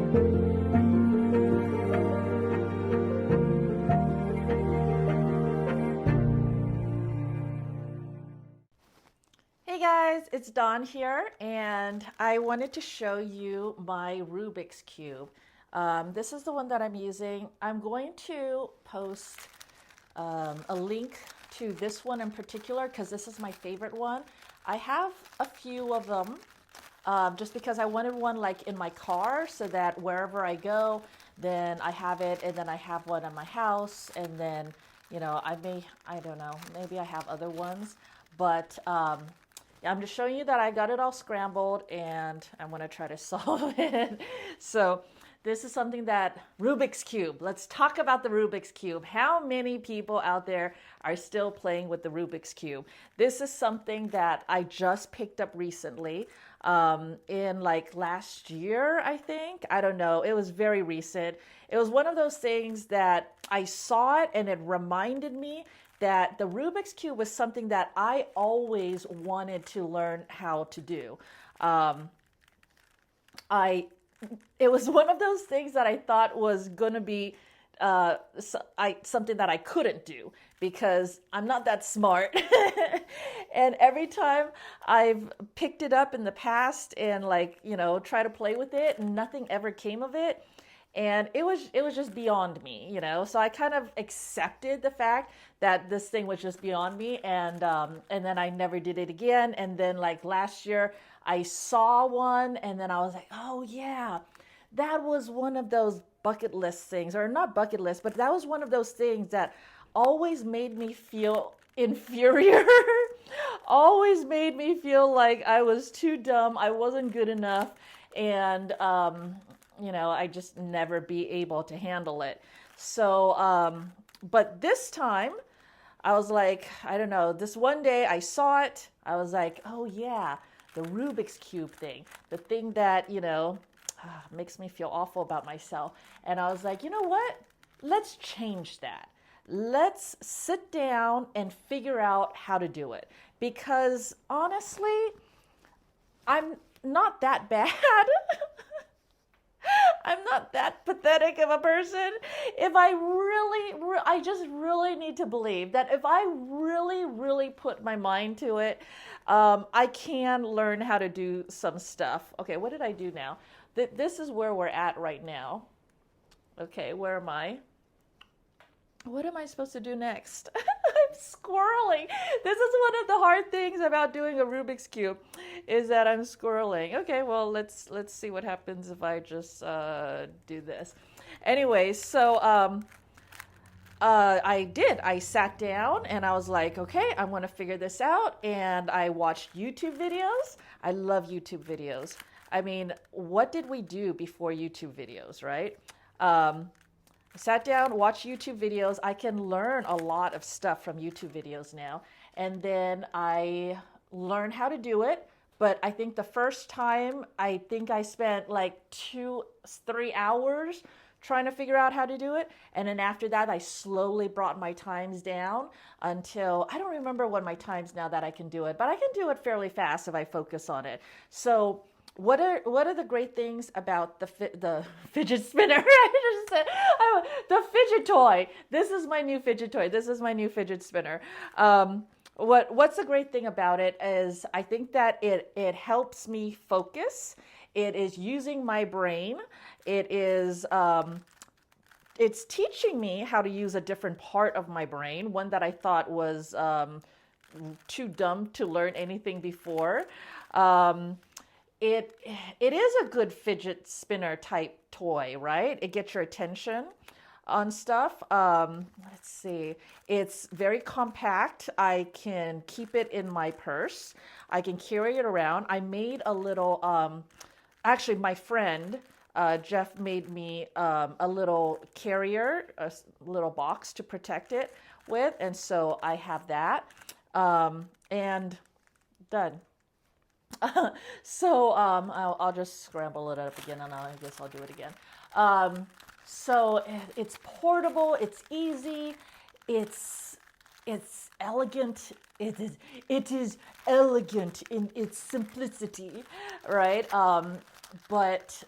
Hey guys, it's Dawn here, and I wanted to show you my Rubik's Cube. This is the one that I'm using. I'm going to post a link to this one in particular because this is my favorite one. I have a few of them just because I wanted one like in my car so that wherever I go, then I have it, and then I have one in my house, and then, you know, I don't know, maybe I have other ones, but I'm just showing you that I got it all scrambled and I'm going to try to solve it. So this is something that Rubik's Cube. Let's talk about the Rubik's Cube. How many people out there are still playing with the Rubik's Cube? This is something that I just picked up recently in like last year, I think. I don't know. It was very recent. It was one of those things that I saw it and it reminded me that the Rubik's Cube was something that I always wanted to learn how to do. It was one of those things that I thought was going to be something that I couldn't do because I'm not that smart. And every time I've picked it up in the past and like, you know, try to play with it, nothing ever came of it. And it was just beyond me, you know. So I kind of accepted the fact that this thing was just beyond me, and then I never did it again. And then like last year, I saw one, and then I was like, oh yeah, that was one of those bucket list things, or not bucket list, but that was one of those things that always made me feel inferior, always made me feel like I was too dumb, I wasn't good enough, and you know, I just never be able to handle it. So, but this time I was like, I don't know, this one day I saw it. I was like, oh yeah, the Rubik's Cube thing, the thing that, you know, makes me feel awful about myself. And I was like, you know what? Let's change that. Let's sit down and figure out how to do it. Because honestly, I'm not that bad. I'm not that pathetic of a person. If I just really need to believe that if I really put my mind to it, I can learn how to do some stuff. Okay, what did I do now? This is where we're at right now. Okay, where am I? What am I supposed to do next? I'm squirreling. This is one of the hard things about doing a Rubik's Cube, is that I'm squirreling. Okay, well, let's see what happens if I just do this. Anyway, so I sat down and I was like, okay, I'm going to figure this out. And I watched YouTube videos. I love YouTube videos. I mean, what did we do before YouTube videos, right? I sat down, watched YouTube videos. I can learn a lot of stuff from YouTube videos now. And then I learned how to do it. But I think the first time, I think I spent like 2-3 hours trying to figure out how to do it. And then after that, I slowly brought my times down until, I don't remember what my times now that I can do it, but I can do it fairly fast if I focus on it. So what are the great things about the fidget spinner? I just said, the fidget toy. This is my new fidget toy. This is my new fidget spinner. What's the great thing about it is I think that it helps me focus. It is using my brain. It is it's teaching me how to use a different part of my brain, one that I thought was too dumb to learn anything before. It is a good fidget spinner type toy, right? It gets your attention on stuff. Let's see. It's very compact. I can keep it in my purse. I can carry it around. I made a little, actually my friend, Jeff made me a little carrier, a little box to protect it with. And so I have that. And done. So I'll just scramble it up again, and I guess I'll do it again. So it's portable, it's easy, it's elegant. It is elegant in its simplicity, right? But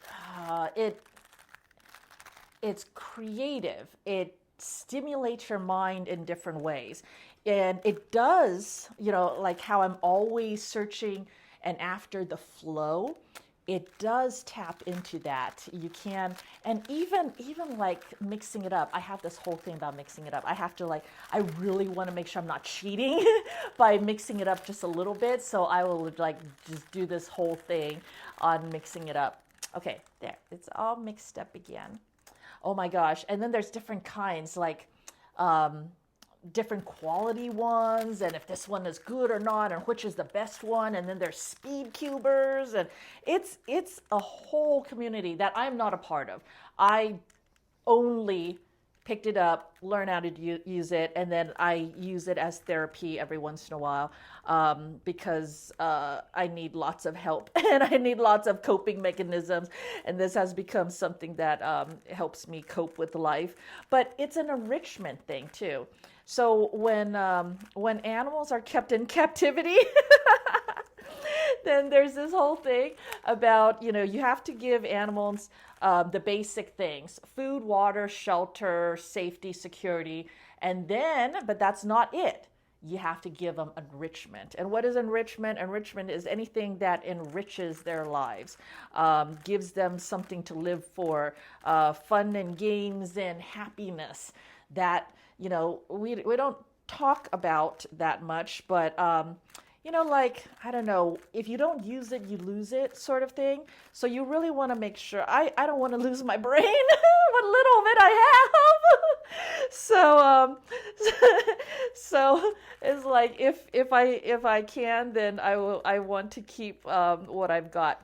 it's creative. It stimulates your mind in different ways. And it does, like how I'm always searching and after the flow, it does tap into that. You can, and even like mixing it up. I have this whole thing about mixing it up. I have to I really want to make sure I'm not cheating by mixing it up just a little bit. So I will just do this whole thing on mixing it up. Okay, there, it's all mixed up again. Oh my gosh. And then there's different kinds, different quality ones, and if this one is good or not, and which is the best one. And then there's speed cubers, and it's a whole community that I'm not a part of. I only picked it up, learn how to use it, and then I use it as therapy every once in a while, because I need lots of help and I need lots of coping mechanisms, and this has become something that helps me cope with life. But it's an enrichment thing too. So when animals are kept in captivity, then there's this whole thing about, you have to give animals the basic things: food, water, shelter, safety, security. And then, but that's not it. You have to give them enrichment. And what is enrichment? Enrichment is anything that enriches their lives, gives them something to live for, fun and games and happiness that, we don't talk about that much, but I don't know, if you don't use it, you lose it, sort of thing. So you really want to make sure. I don't want to lose my brain, what little bit I have. So it's like if I can, then I want to keep what I've got.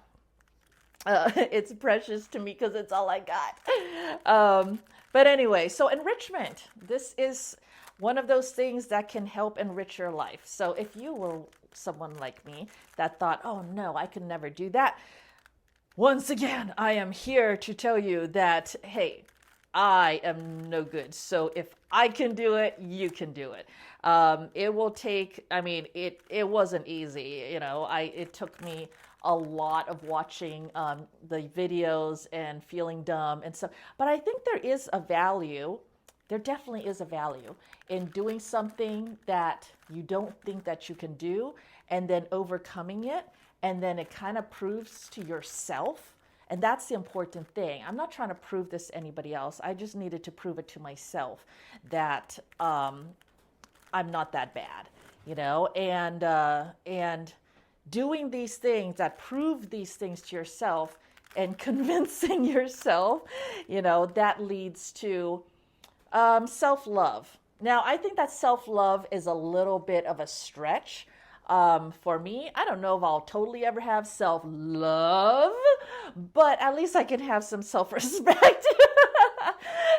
It's precious to me because it's all I got. But anyway, so enrichment. This is one of those things that can help enrich your life. So if you were someone like me that thought, oh no, I could never do that, once again, I am here to tell you that, hey, I am no good. So if I can do it, you can do it. It will take, it wasn't easy. It took me a lot of watching the videos and feeling dumb and stuff. But I think there is a value. There definitely is a value in doing something that you don't think that you can do, and then overcoming it. And then it kind of proves to yourself. And that's the important thing. I'm not trying to prove this to anybody else. I just needed to prove it to myself that I'm not that bad, and doing these things that prove these things to yourself and convincing yourself, that leads to self-love. Now, I think that self-love is a little bit of a stretch for me. I don't know if I'll totally ever have self-love, but at least I can have some self-respect,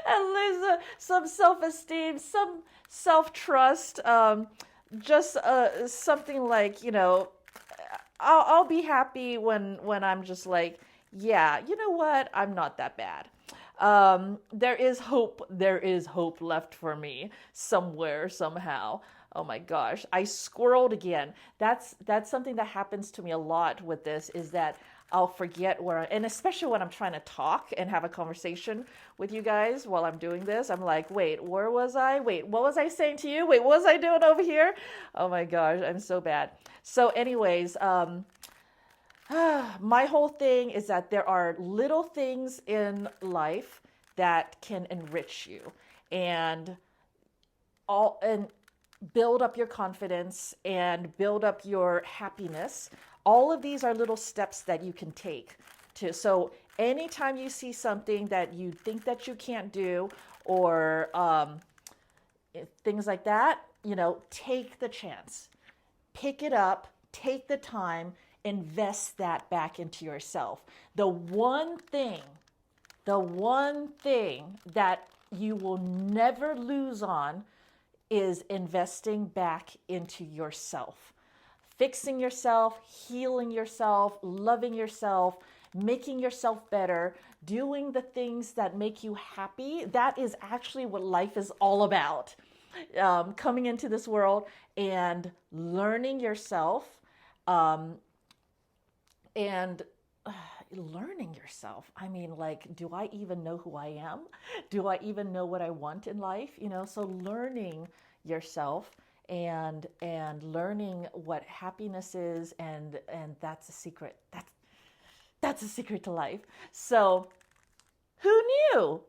at least some self-esteem, some self-trust, just something like, I'll be happy when I'm just like, yeah, you know what? I'm not that bad. There is hope. There is hope left for me somewhere, somehow. Oh my gosh, I squirreled again. That's something that happens to me a lot with this, is that I'll forget and especially when I'm trying to talk and have a conversation with you guys while I'm doing this, I'm like, wait, where was I? Wait, what was I saying to you? Wait, what was I doing over here? Oh my gosh, I'm so bad. So anyways, my whole thing is that there are little things in life that can enrich you and build up your confidence and build up your happiness. All of these are little steps that you can take so anytime you see something that you think that you can't do, or things like that, take the chance, pick it up, take the time, invest that back into yourself. The one thing that you will never lose on is investing back into yourself. Fixing yourself, healing yourself, loving yourself, making yourself better, doing the things that make you happy. That is actually what life is all about. Coming into this world and learning yourself, and learning yourself. I mean, like, do I even know who I am? Do I even know what I want in life? You know, so learning yourself and learning what happiness is, and that's a secret. That's a secret to life. So who knew?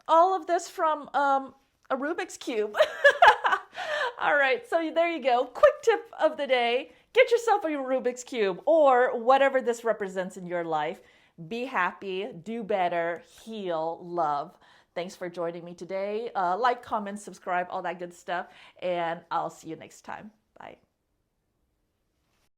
All of this from a Rubik's Cube. All right, so there you go. Quick tip of the day. Get yourself a Rubik's Cube or whatever this represents in your life. Be happy, do better, heal, love. Thanks for joining me today. Like, comment, subscribe, all that good stuff. And I'll see you next time. Bye.